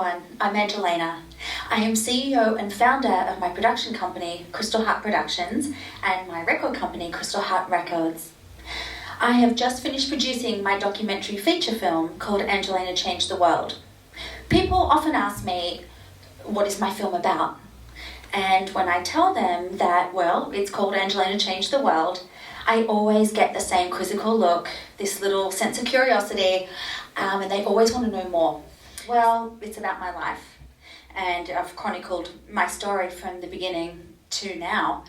everyone, I'm Angelena. I am CEO and founder of my production company, Crystal Heart Productions, and my record company, Crystal Heart Records. I have just finished producing my documentary feature film called Angelena Changed the World. People often ask me, what is my film about? And when I tell them that, well, it's called Angelena Changed the World, I always get the same quizzical look, this little sense of curiosity, and they always want to know more. Well, it's about my life, and I've chronicled my story from the beginning to now.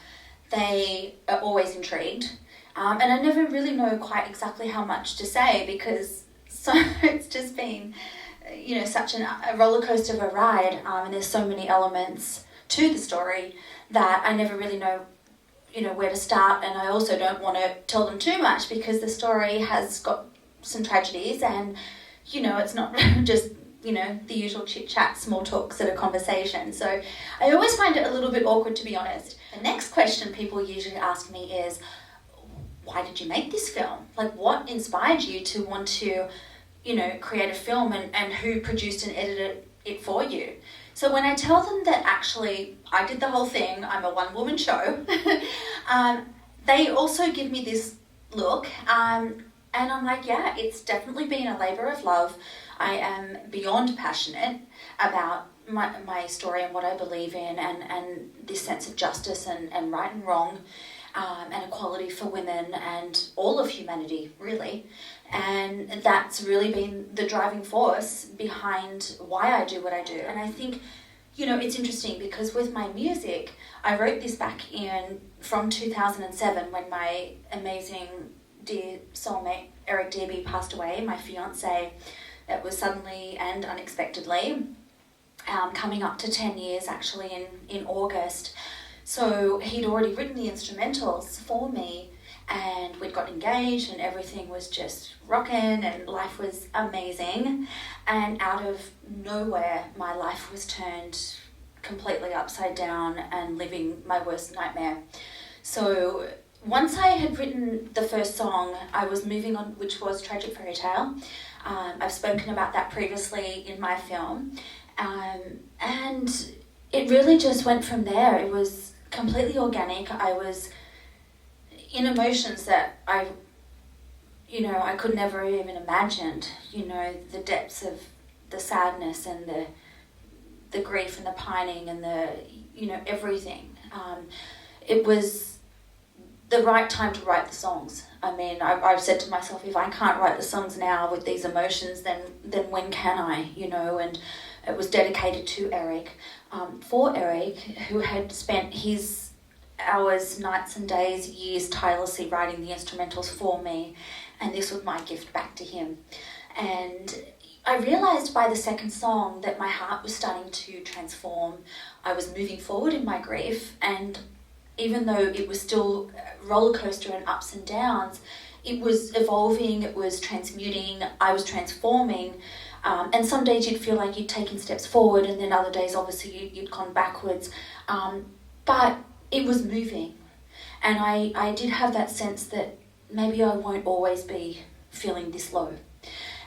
They are always intrigued, and I never really know quite exactly how much to say because it's just been, such a roller coaster of a ride, and there's so many elements to the story that I never really know where to start, and I also don't want to tell them too much because the story has got some tragedies and, it's not just, the usual chit-chat, small talks at a conversation. So I always find it a little bit awkward, to be honest. The next question people usually ask me is, why did you make this film? Like, what inspired you to want to, create a film, and who produced and edited it for you? So when I tell them that actually I did the whole thing, I'm a one-woman show, they also give me this look, and I'm like, yeah, it's definitely been a labour of love. I am beyond passionate about my story and what I believe in, and this sense of justice and right and wrong, and equality for women and all of humanity, really. And that's really been the driving force behind why I do what I do. And I think, it's interesting because with my music, I wrote this back from 2007 when my amazing dear soulmate Eric Dearby passed away, my fiancé. That was suddenly and unexpectedly, coming up to 10 years actually in August. So he'd already written the instrumentals for me, and we'd got engaged and everything was just rocking and life was amazing. And out of nowhere, my life was turned completely upside down and living my worst nightmare. So once I had written the first song, I was moving on, which was Tragic Fairy Tale. I've spoken about that previously in my film. And it really just went from there. It was completely organic. I was in emotions that I could never even imagined, the depths of the sadness and the grief and the pining and the, everything. It was the right time to write the songs. I mean, I've said to myself, if I can't write the songs now with these emotions, then when can I, and it was dedicated to Eric, for Eric, who had spent his hours, nights and days, years tirelessly writing the instrumentals for me, and this was my gift back to him. And I realised by the second song that my heart was starting to transform. I was moving forward in my grief, and even though it was still a roller coaster and ups and downs, it was evolving, it was transmuting, I was transforming. And some days you'd feel like you'd taken steps forward, and then other days obviously you'd gone backwards. But it was moving, and I did have that sense that maybe I won't always be feeling this low.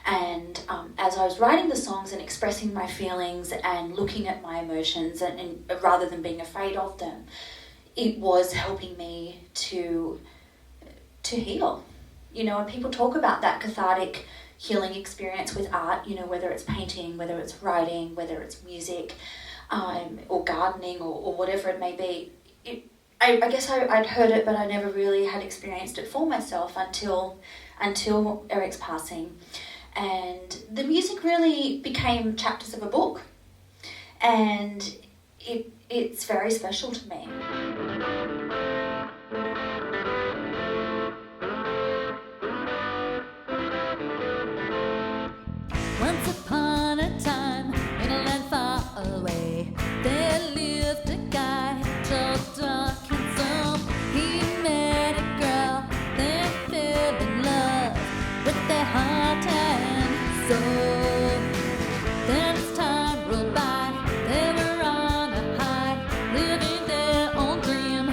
And as I was writing the songs and expressing my feelings and looking at my emotions, and rather than being afraid of them, it was helping me to heal. And people talk about that cathartic healing experience with art, whether it's painting, whether it's writing, whether it's music, or gardening, or whatever it may be. I guess I'd heard it, but I never really had experienced it for myself until Eric's passing. And the music really became chapters of a book, and it's very special to me. Once upon a time, in a land far away, there lived a guy, tall, dark, handsome. He met a girl, they fell in love with their heart and soul. Then as time rolled by, they were on a high, living their own dream.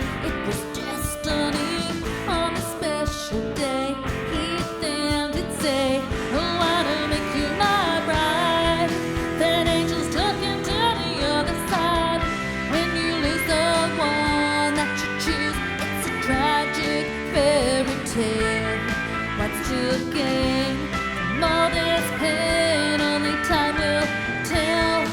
gain from all this pain? Only time will tell.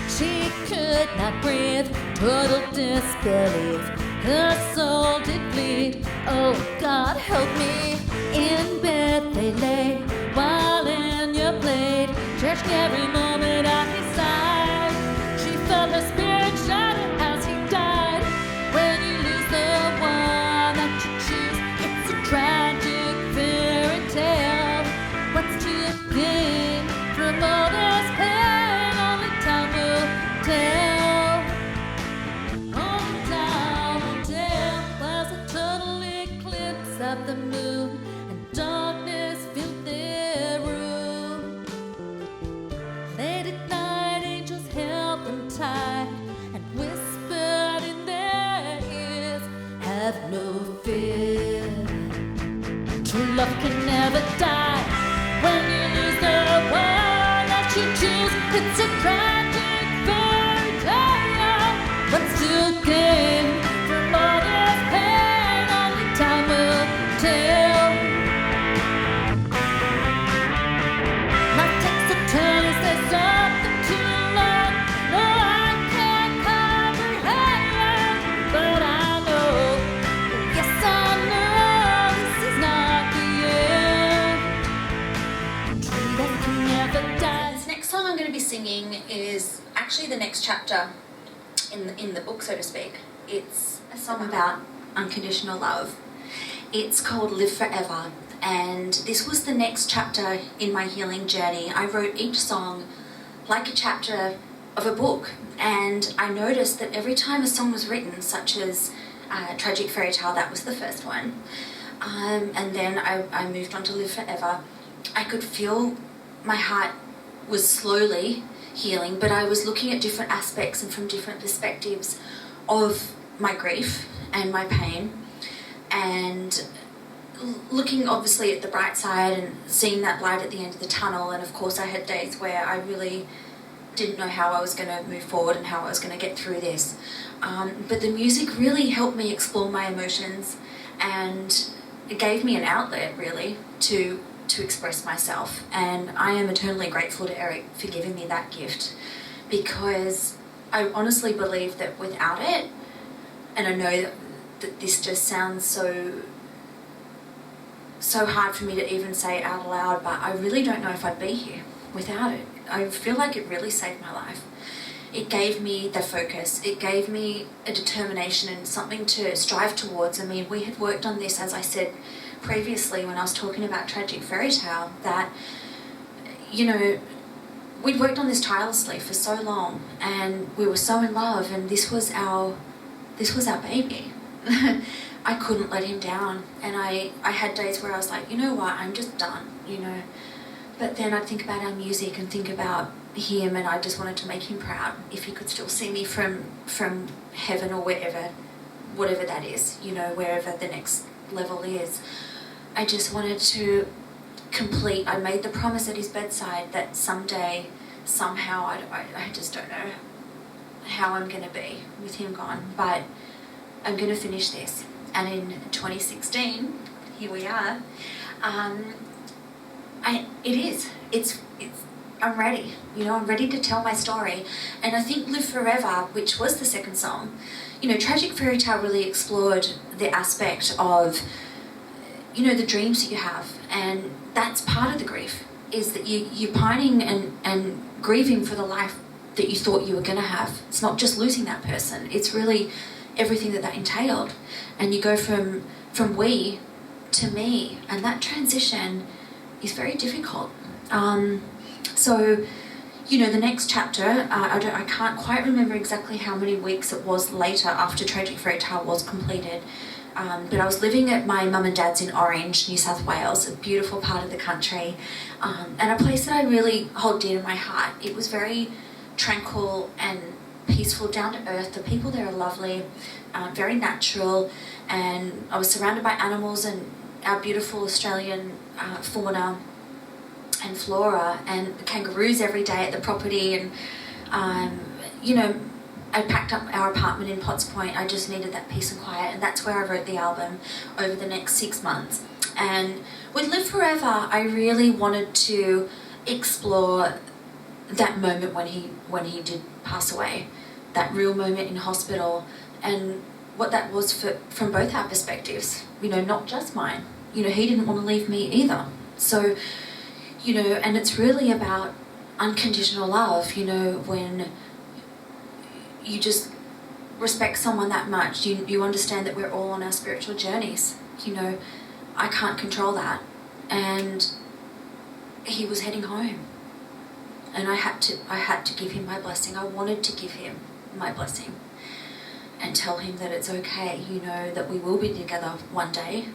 She could not breathe, total disbelief. Her soul did bleed. Oh God, help me. In bed they lay, while in your blade, cherished every moment at his side. She felt her spirit shatter as he died. When you lose the one that you choose, it's a tragic fairy tale. What's to gain from all this pain? Only time will tell. Only time will tell. Was a total eclipse of the moon, and darkness filled their room. Late at night, angels held them tight and whispered in their ears, have no fear. True love can never die. When you lose the one that you choose, it's a tragic fairy tale. What's to gain from all this pain? Only time will tell. Life takes a turn, is there something to learn? No, I can't comprehend, but I know, yes I know, this is not the end. True love can never die. This next song I'm going to be singing is actually the next chapter in the book, so to speak. It's a song about unconditional love. It's called Live Forever, and this was the next chapter in my healing journey. I wrote each song like a chapter of a book, and I noticed that every time a song was written, such as Tragic Fairy Tale, that was the first one, and then I moved on to Live Forever, I could feel my heart was slowly healing, but I was looking at different aspects and from different perspectives of my grief and my pain, and looking obviously at the bright side and seeing that light at the end of the tunnel. And of course I had days where I really didn't know how I was going to move forward and how I was going to get through this, but the music really helped me explore my emotions, and it gave me an outlet really to express myself. And I am eternally grateful to Eric for giving me that gift, because I honestly believe that without it, and I know that this just sounds so hard for me to even say out loud, but I really don't know if I'd be here without it. I feel like it really saved my life. It gave me the focus, it gave me a determination and something to strive towards. I mean, we had worked on this, as I said previously when I was talking about Tragic Fairy Tale, that, you know, we'd worked on this tirelessly for so long, and we were so in love, and this was our baby. I couldn't let him down, and I had days where I was like, you know what, I'm just done, you know. But then I'd think about our music and think about him, and I just wanted to make him proud. If he could still see me from heaven or wherever, whatever that is, you know, wherever the next level is. I just wanted to complete. I made the promise at his bedside that someday, somehow, I just don't know how I'm going to be with him gone, but I'm going to finish this. And in 2016, here we are. I'm ready. You know, I'm ready to tell my story. And I think Live Forever, which was the second song, you know, Tragic Fairy Tale really explored the aspect of, you know, the dreams that you have. And that's part of the grief, is that you're pining and grieving for the life that you thought you were going to have. It's not just losing that person. It's really everything that entailed. And you go from we to me. And that transition is very difficult. So, you know, the next chapter, I can't quite remember exactly how many weeks it was later after Tragic Fairy Tale was completed, but I was living at my mum and dad's in Orange, New South Wales, a beautiful part of the country, and a place that I really hold dear to my heart. It was very tranquil and peaceful, down to earth. The people there are lovely, very natural, and I was surrounded by animals and our beautiful Australian fauna and flora, and kangaroos every day at the property, and you know, I packed up our apartment in Potts Point. I just needed that peace and quiet, and that's where I wrote the album over the next 6 months. And with Live Forever, I really wanted to explore that moment when he did pass away, that real moment in hospital, and what that was from both our perspectives, not just mine. He didn't want to leave me either. So, and it's really about unconditional love, when you just respect someone that much, you understand that we're all on our spiritual journeys. I can't control that. And he was heading home. And I had to give him my blessing. I wanted to give him my blessing and tell him that it's okay, that we will be together one day,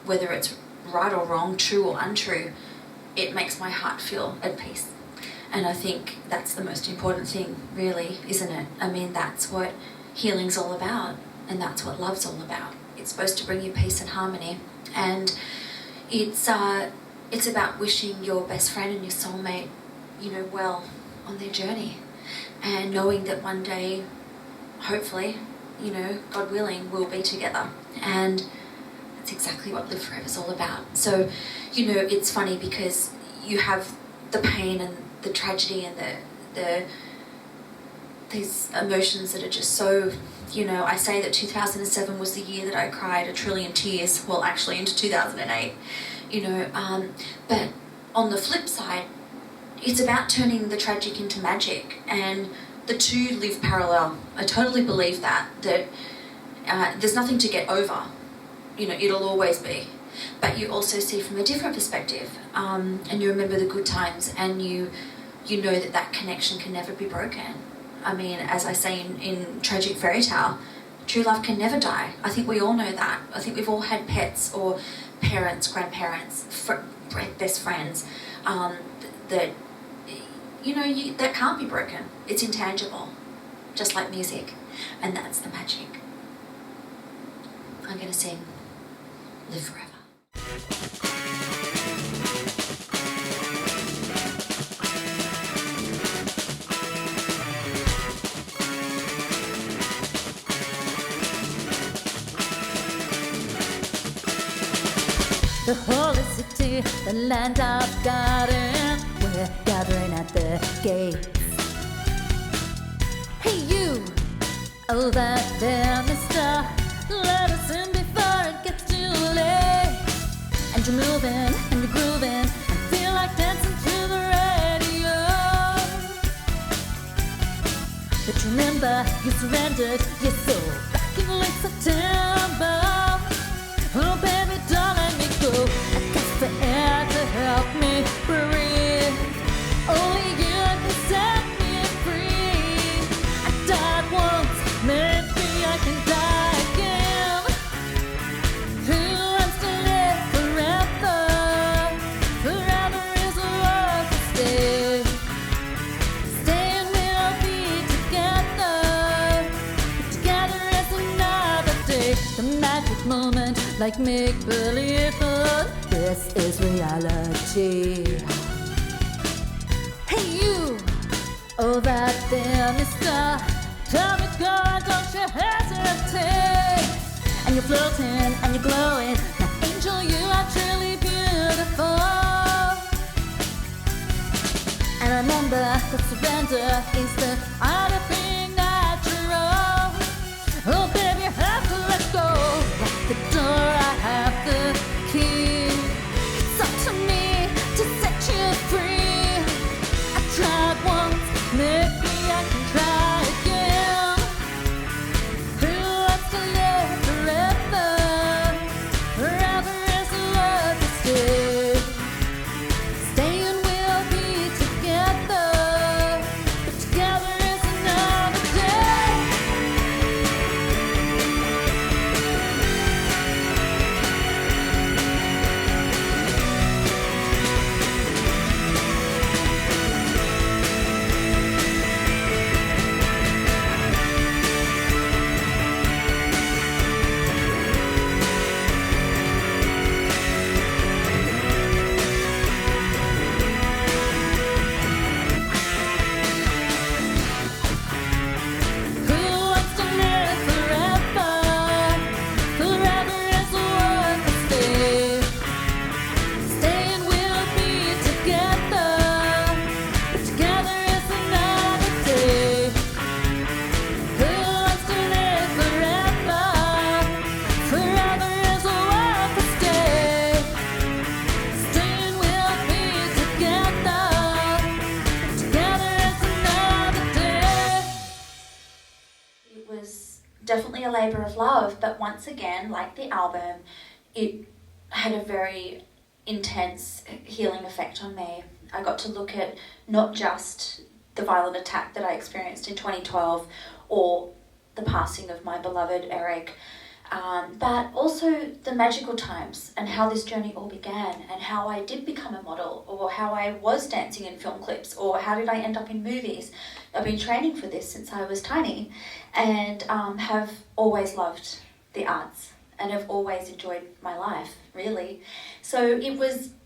whether it's right or wrong, true or untrue. It makes my heart feel at peace. And I think that's the most important thing, really, isn't it? I mean, that's what healing's all about, and that's what love's all about. It's supposed to bring you peace and harmony. And it's about wishing your best friend and your soulmate, well on their journey, and knowing that one day, hopefully, God willing, we'll be together. And that's exactly what Live Forever is all about. So, it's funny because you have the pain and the tragedy and these emotions that are just so, I say that 2007 was the year that I cried 1 trillion tears, well, actually into 2008, but on the flip side, it's about turning the tragic into magic, and the two live parallel. I totally believe that there's nothing to get over, it'll always be, but you also see from a different perspective, and you remember the good times, and you know that connection can never be broken. I mean, as I say in Tragic Fairy Tale, true love can never die. I think we all know that. I think we've all had pets or parents, grandparents, best friends, that that can't be broken. It's intangible, just like music, and that's the magic. I'm going to sing Live Forever. The holy city, the land of garden, we're gathering at the gates. Hey you, over there, mister, let us in before it gets too late. And you're moving, and you're grooving, and feel like dancing to the radio. But remember, you surrendered your soul back in late September. Oh baby, don't let me go. I got the air to help me breathe. Only you can set me free. I died once, maybe I can die again. Who wants to live forever? Forever is a love to stay. Staying we'll be together. But together is another day. The magic moment, like make-believe, but this is reality. Hey you, over there, mister, tell me God, don't you hesitate. And you're floating, and you're glowing, now angel, you are truly beautiful. And remember that surrender is the art of being natural. Oh baby, you have to let go. Lock the door, I have the key. It's up to me to set you free. I tried once, maybe I can try again. Who wants to live forever? Forever is a love to stay. Staying we'll be together, but together is enough. a labour of love, but once again, like the album, it had a very intense healing effect on me. I got to look at not just the violent attack that I experienced in 2012 or the passing of my beloved Eric, but also the magical times and how this journey all began and how I did become a model, or how I was dancing in film clips, or how did I end up in movies. I've been training for this since I was tiny, and have always loved the arts and have always enjoyed my life, really. So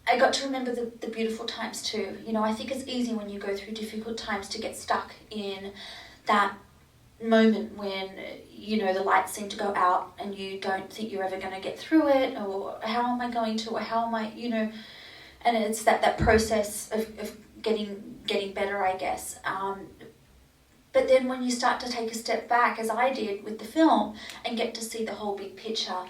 I got to remember the beautiful times too. You know, I think it's easy when you go through difficult times to get stuck in that moment when, you know, the lights seem to go out and you don't think you're ever going to get through it, or how am I going to, or how am I, you know, and it's that process of getting better, I guess. But then when you start to take a step back, as I did with the film, and get to see the whole big picture,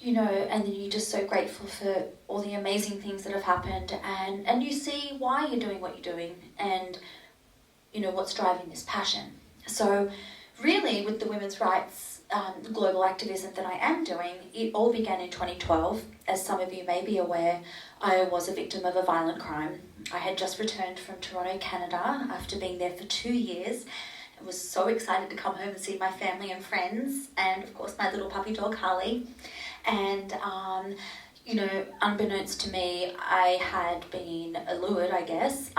you know, and then you're just so grateful for all the amazing things that have happened, and you see why you're doing what you're doing, and, you know, what's driving this passion. So really, with the women's rights global activism that I am doing, it all began in 2012. As some of you may be aware, I was a victim of a violent crime. I had just returned from Toronto, Canada, after being there for 2 years. I was so excited to come home and see my family and friends, and of course my little puppy dog Harley. And you know, unbeknownst to me, I had been allured, I guess,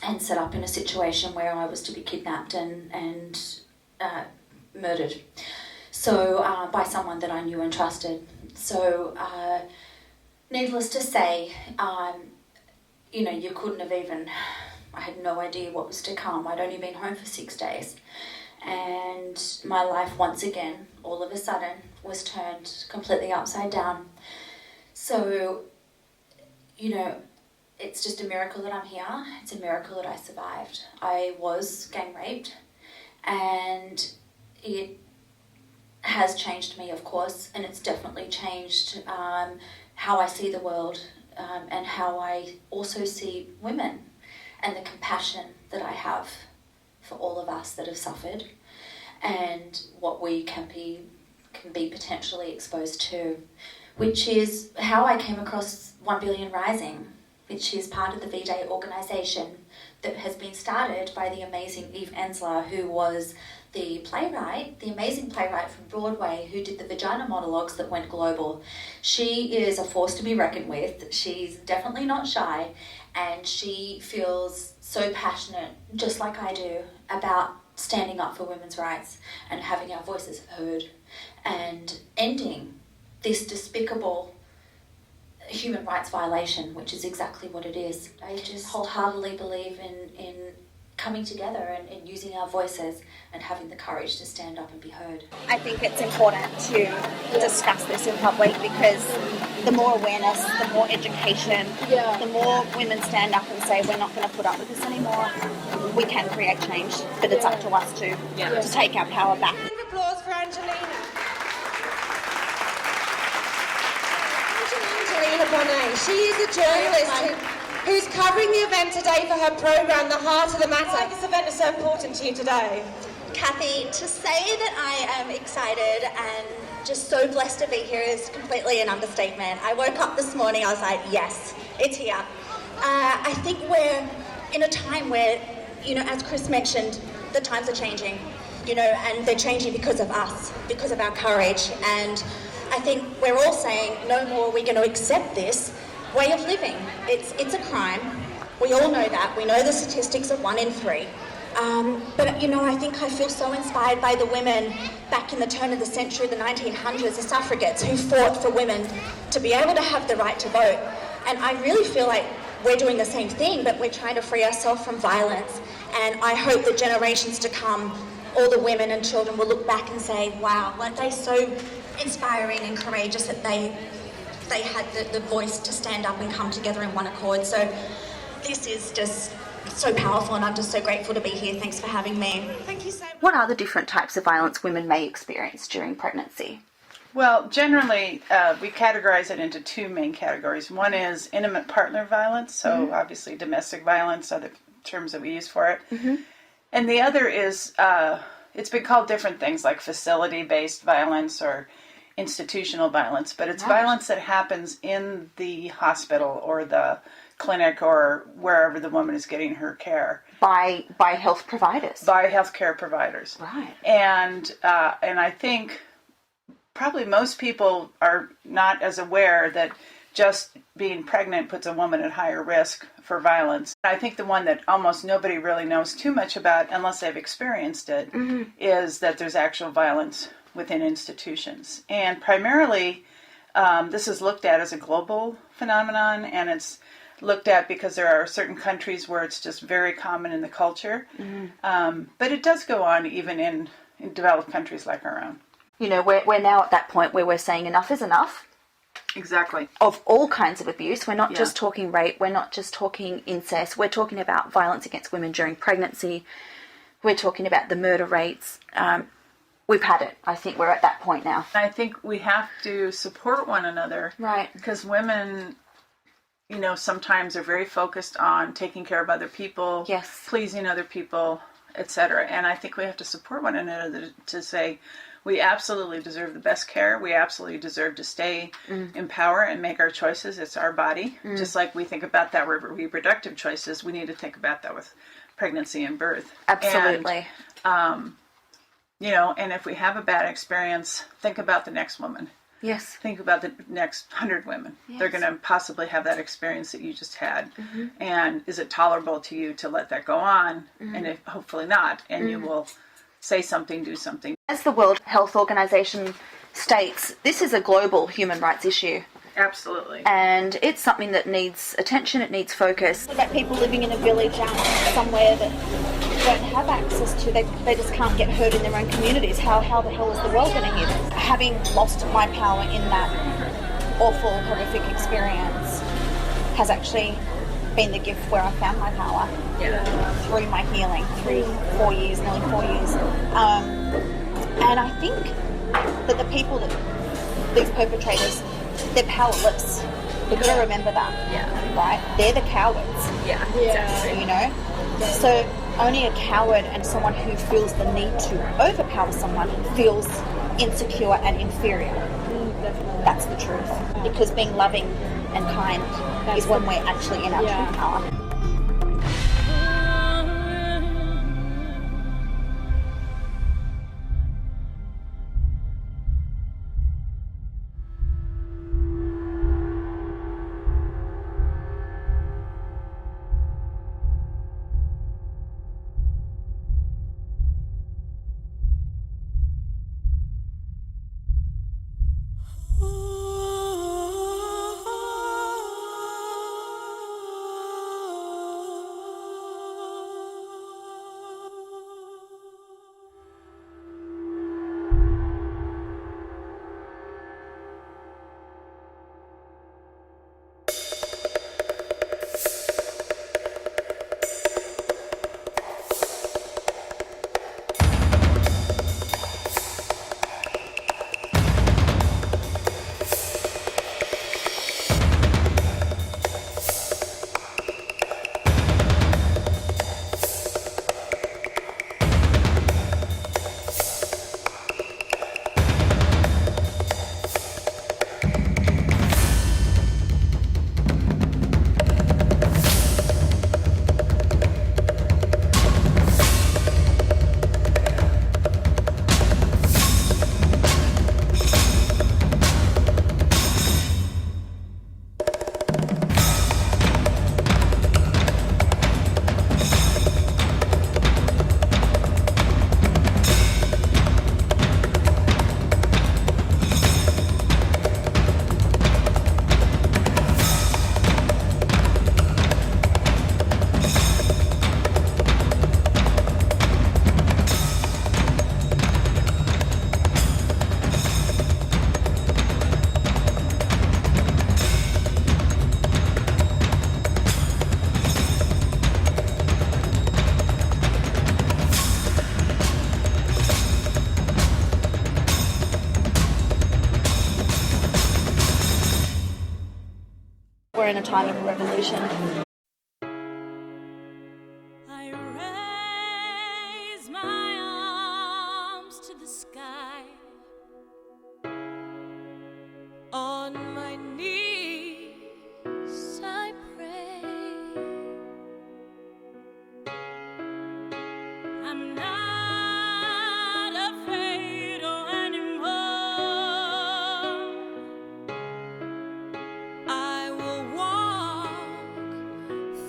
and set up in a situation where I was to be kidnapped and murdered. So by someone that I knew and trusted. So needless to say, you know, you couldn't have even, I had no idea what was to come. I'd only been home for 6 days. And my life once again, all of a sudden, was turned completely upside down. So, you know, it's just a miracle that I'm here. It's a miracle that I survived. I was gang raped, and it has changed me, of course, and it's definitely changed how I see the world, and how I also see women, and the compassion that I have for all of us that have suffered, and what we can be potentially exposed to, which is how I came across 1 Billion Rising, which is part of the V-Day organisation that has been started by the amazing Eve Ensler, who was the playwright, the amazing playwright from Broadway, who did the Vagina monologues that went global. She is a force to be reckoned with. She's definitely not shy, and she feels so passionate, just like I do, about standing up for women's rights and having our voices heard and ending this despicable human rights violation, which is exactly what it is. I just wholeheartedly believe in coming together and using our voices and having the courage to stand up and be heard. I think it's important to discuss this in public, because the more awareness, the more education, the more women stand up and say, we're not going to put up with this anymore, we can create change, but it's up to us to take our power back. Round of applause for Angelena. Angelena Bonet. She is a journalist who's covering the event today for her programme, The Heart of the Matter. Why this event is so important to you today? Kathy, to say that I am excited and just so blessed to be here is completely an understatement. I woke up this morning, I was like, yes, it's here. I think we're in a time where, you know, as Chris mentioned, the times are changing, you know, and they're changing because of us, because of our courage. And I think we're all saying, no more are we going to accept this way of living. It's a crime. We all know that. We know the statistics are 1 in 3. But, you know, I think I feel so inspired by the women back in the turn of the century, the 1900s, the suffragettes, who fought for women to be able to have the right to vote. And I really feel like we're doing the same thing, but we're trying to free ourselves from violence. And I hope that generations to come, all the women and children will look back and say, wow, weren't they so inspiring and courageous that they had the voice to stand up and come together in one accord. So this is just so powerful, and I'm just so grateful to be here. Thanks for having me. Thank you so much. What are the different types of violence women may experience during pregnancy? Well, generally, we categorize it into 2 main categories. One is intimate partner violence, so obviously domestic violence are the terms that we use for it. And the other is it's been called different things like facility-based violence or institutional violence, but it's violence that happens in the hospital or the clinic or wherever the woman is getting her care. By health providers. By healthcare providers. Right. And I think probably most people are not as aware that just being pregnant puts a woman at higher risk for violence. I think the one that almost nobody really knows too much about, unless they've experienced it, is that there's actual violence within institutions. And primarily, this is looked at as a global phenomenon, and it's looked at because there are certain countries where it's just very common in the culture. But it does go on even in developed countries like our own. You know, we're now at that point where we're saying enough is enough. Exactly. Of all kinds of abuse. We're not just talking rape. We're not just talking incest. We're talking about violence against women during pregnancy. We're talking about the murder rates. We've had it. I think we're at that point now. I think we have to support one another. Right. Because women, you know, sometimes are very focused on taking care of other people, pleasing other people, etc. And I think we have to support one another to say, we absolutely deserve the best care. We absolutely deserve to stay in power and make our choices. It's our body. Just like we think about that with reproductive choices, we need to think about that with pregnancy and birth. Absolutely. And, you know, and if we have a bad experience, think about the next woman. Yes. Think about the next 100 women. Yes. They're going to possibly have that experience that you just had. And is it tolerable to you to let that go on? And if, hopefully not. And you will say something, do something. As the World Health Organization states, this is a global human rights issue. Absolutely. And it's something that needs attention, it needs focus. What about people living in a village somewhere that don't have access to, they just can't get heard in their own communities? How the hell is the world going to hear them? Having lost my power in that awful, horrific experience has actually been the gift where I found my power through my healing, through 4 years, nearly 4 years. And I think that the people that, these perpetrators, they're powerless. We've got to remember that, right? They're the cowards. Exactly. You know? So only a coward and someone who feels the need to overpower someone feels insecure and inferior. That's the truth. Because being loving and kind is when we're actually in our true power. We're in a time of revolution. I raise my my knees I pray. I'm not afraid anymore. I will walk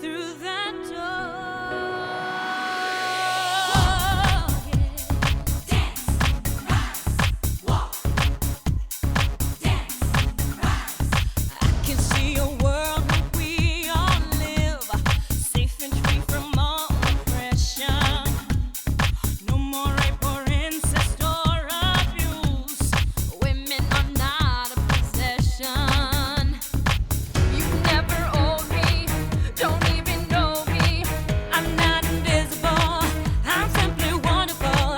through that door. Dance, rise, walk. Dance, rise. I can see a world where we all live, safe and free from all oppression. No more rape or incest or abuse. Women are not a possession. You never own me, don't even know me. I'm not invisible, I'm simply wonderful.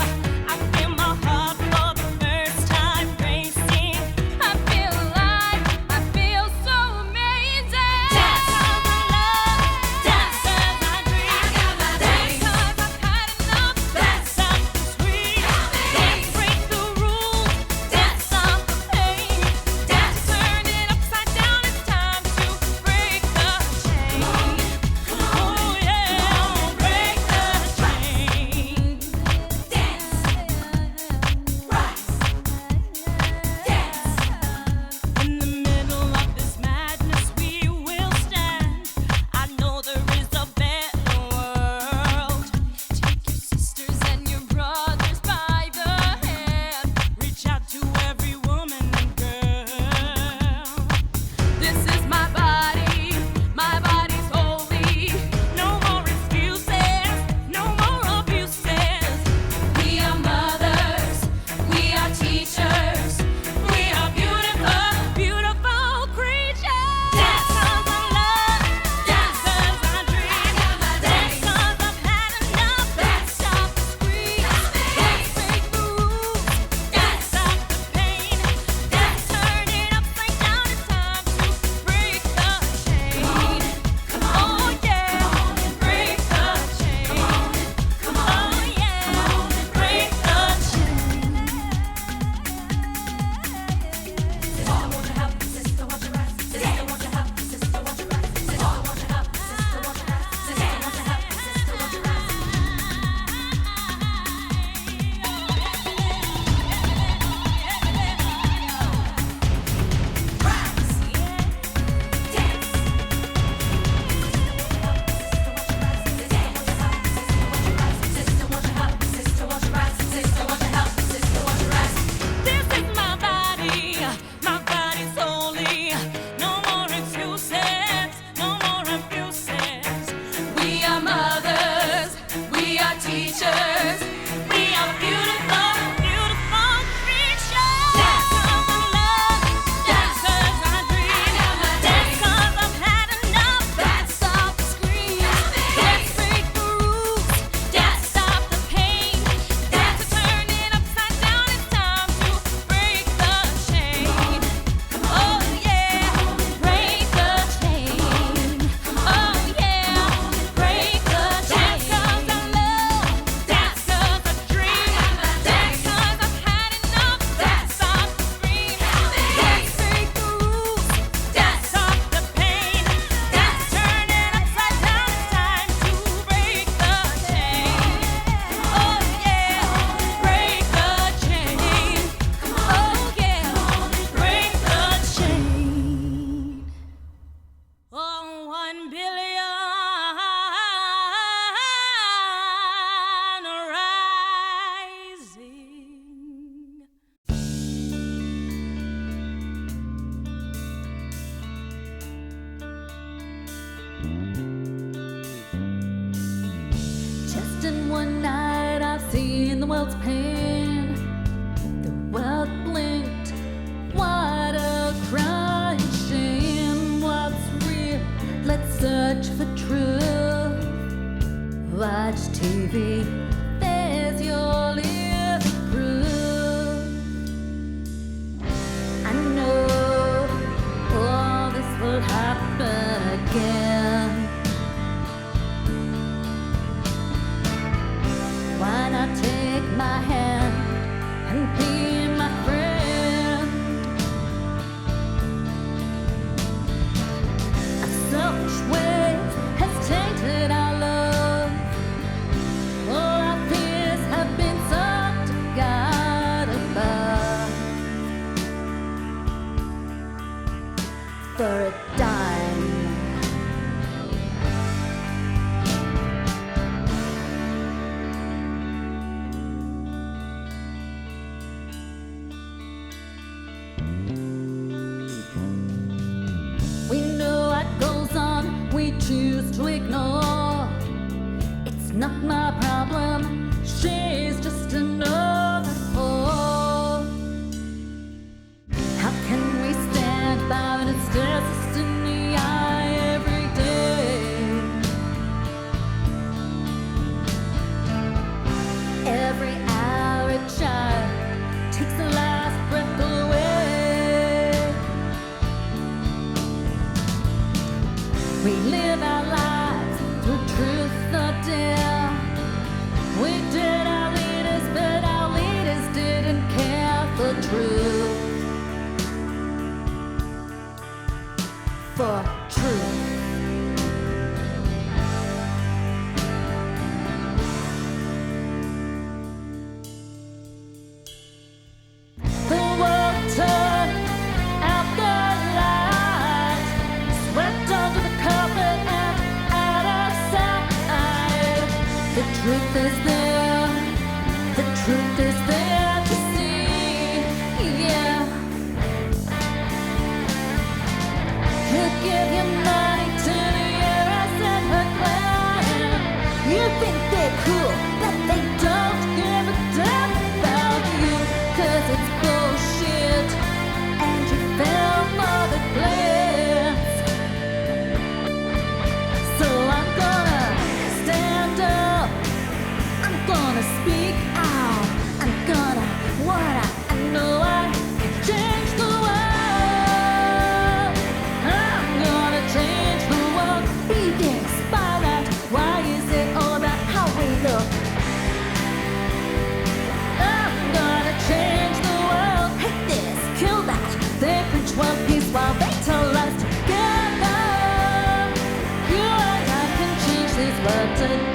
I feel my heart for the first time racing. I feel alive, I feel so amazing. Dance, cause I love, dance, cause I dream. Dance, cause I've had enough. Dance, something sweet. Dance, break the rules. Dance, stop the pain. Dance, turn it upside down. It's time to break the chain. Oh yeah, break the chain. Dance, rise, dance. In the middle of this madness we will stand. I know there is a better world. Take your sisters and your brothers by the hand. Reach out to every woman and girl. This is my body's holy. No more excuses, no more abuses. We are mothers, we are teachers, we are beautiful, beautiful creatures. Dance cause I love, dance cause I dream. Dance cause I've had enough. Dance, stop the scream. Dance, break the rules. Dance, stop the pain. Dance, turn it upside down. It's time to break the chain. Oh yeah, break the chain. Oh yeah, break the chain. Sister, won't you help? Sister, won't you rise? Sister, won't you help? Sister, won't you rise? Sister, won't you help? Sister, won't you rise? Sister, won't you help? Sister, won't you rise? This is my body's holy. No more excuses, no more abuses. We are mothers, we are teachers, we are beautiful, beautiful creatures. Dance cause I love, dance cause I dream. Dance cause I've had enough. Dance, stop the scream. Dance, break the rules. Dance, stop the pain. Dance, turn it upside down. It's time to break the chain. Oh yeah, break the chain. Oh yeah, break the chain. Dance cause I love, dance cause I dream. Dance cause I've had enough. Dance, stop the scream. Dance, break the rules. Dance, stop the pain. Dance, turn it upside down. It's time to break the chain. Oh yeah, break the chain. Oh yeah, break the chain. Oh, 1 billion rising. Just in one night I've seen the world's pain. The world blinked. What a crying shame. What's real? Let's search for truth. Watch TV. There's your living proof. I know all this will happen again. Why not take my hand and be my friend? selfish ways has tainted our love. All our fears have been sucked to God above. For a dime, we know what goes on, we choose to ignore. It's not my problem, she's just another whore. How can we stand by when it stares us in the eye every day? Every hour a child takes the last breath away. We live our lives through truth or dare. We did our leaders, but our leaders didn't care for truth. For truth. The world turned out the light, swept under the carpet and out of sight. The truth is there, the truth is there to see, yeah. You give your money to the heiress and her clan. You think they're cool, but they don't give a damn about you. 'Cause it's bullshit, and you fell for the glance. So I'm gonna stand up, I'm gonna speak out, I'm gonna wanna, I know I can change the world. I'm gonna change the world, be the spotlight. Why is it all about how we look? I'm gonna change the world, hate this, kill that. They preach world peace while they tell us together. You and I can change this world today.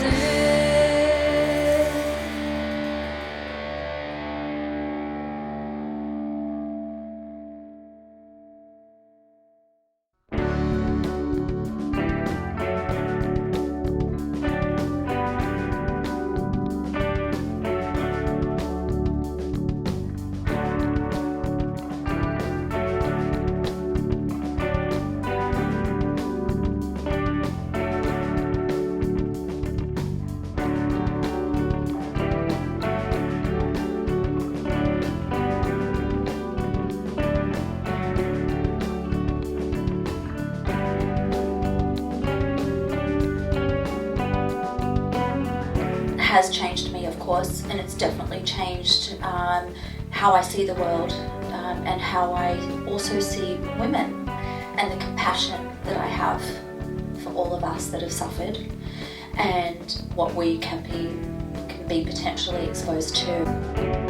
Has changed me, of course, and it's definitely changed how I see the world and how I also see women and the compassion that I have for all of us that have suffered and what we can be potentially exposed to.